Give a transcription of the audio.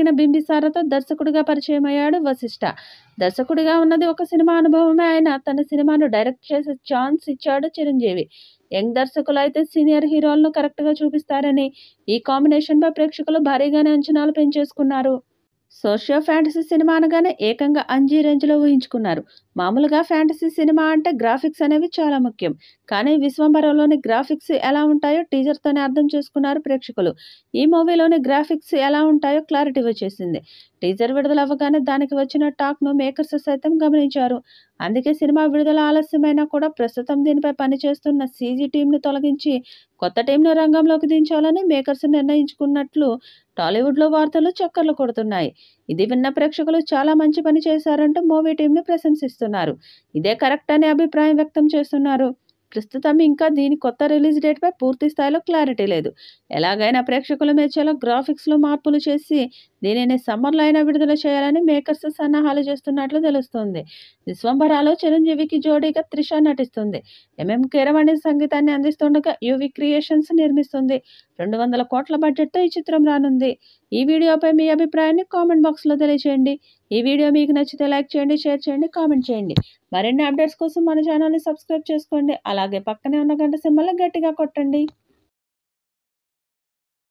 తెరకెక్కిన బింబిసారతో దర్శకుడిగా పరిచయమయ్యాడు వశిష్ఠ. దర్శకుడిగా ఉన్నది ఒక సినిమా అనుభవమే అయినా తన సినిమాను డైరెక్ట్ చేసే ఛాన్స్ ఇచ్చాడు చిరంజీవి. యంగ్ దర్శకులు అయితే సీనియర్ హీరోలను కరెక్ట్గా చూపిస్తారని ఈ కాంబినేషన్పై ప్రేక్షకులు భారీగానే అంచనాలు పెంచేసుకున్నారు. సోషియో ఫ్యాంటసీ సినిమా అనగానే ఏకంగా అంజీ రేంజ్లో ఊహించుకున్నారు. మామూలుగా ఫ్యాంటసీ సినిమా అంటే గ్రాఫిక్స్ అనేవి చాలా ముఖ్యం. కానీ విశ్వంబరలోని గ్రాఫిక్స్ ఎలా ఉంటాయో టీజర్తోనే అర్థం చేసుకున్నారు ప్రేక్షకులు. ఈ మూవీలోని గ్రాఫిక్స్ ఎలా ఉంటాయో క్లారిటీ వచ్చేసింది. టీజర్ విడుదల అవ్వగానే దానికి వచ్చిన టాక్ను మేకర్స్ సైతం గమనించారు. అందుకే సినిమా విడుదల ఆలస్యమైనా కూడా ప్రస్తుతం దీనిపై పనిచేస్తున్న సీజీ టీంను తొలగించి కొత్త టీంను రంగంలోకి దించాలని మేకర్స్ నిర్ణయించుకున్నట్లు టాలీవుడ్లో వార్తలు చక్కర్లు కొడుతున్నాయి. ఇది విన్న ప్రేక్షకులు చాలా మంచి పని చేశారంటూ మూవీ టీంని ప్రశంసిస్తున్నారు. ఇదే కరెక్ట్ అనే అభిప్రాయం వ్యక్తం చేస్తున్నారు. ప్రస్తుతం ఇంకా దీని కొత్త రిలీజ్ డేట్పై పూర్తి స్థాయిలో క్లారిటీ లేదు. ఎలాగైనా ప్రేక్షకులు మెచ్చేలా గ్రాఫిక్స్లో మార్పులు చేసి దీనిని సమ్మర్లో అయినా విడుదల చేయాలని మేకర్స్ సన్నాహాలు చేస్తున్నట్లు తెలుస్తోంది. విశ్వంబరాలో చిరంజీవికి జోడీగా త్రిష నటిస్తుంది. ఎంఎం కీరవాణి సంగీతాన్ని అందిస్తుండగా యువి క్రియేషన్స్ నిర్మిస్తుంది. 200 కోట్ల బడ్జెట్తో ఈ చిత్రం రానుంది. ఈ వీడియోపై మీ అభిప్రాయాన్ని కామెంట్ బాక్స్లో తెలియజేయండి. ఈ వీడియో మీకు నచ్చితే లైక్ చేయండి, షేర్ చేయండి, కామెంట్ చేయండి. మరిన్ని అప్డేట్స్ కోసం మన ఛానల్ని సబ్స్క్రైబ్ చేసుకోండి. అలాగే పక్కనే ఉన్న గంట సింబల్ని గట్టిగా కొట్టండి.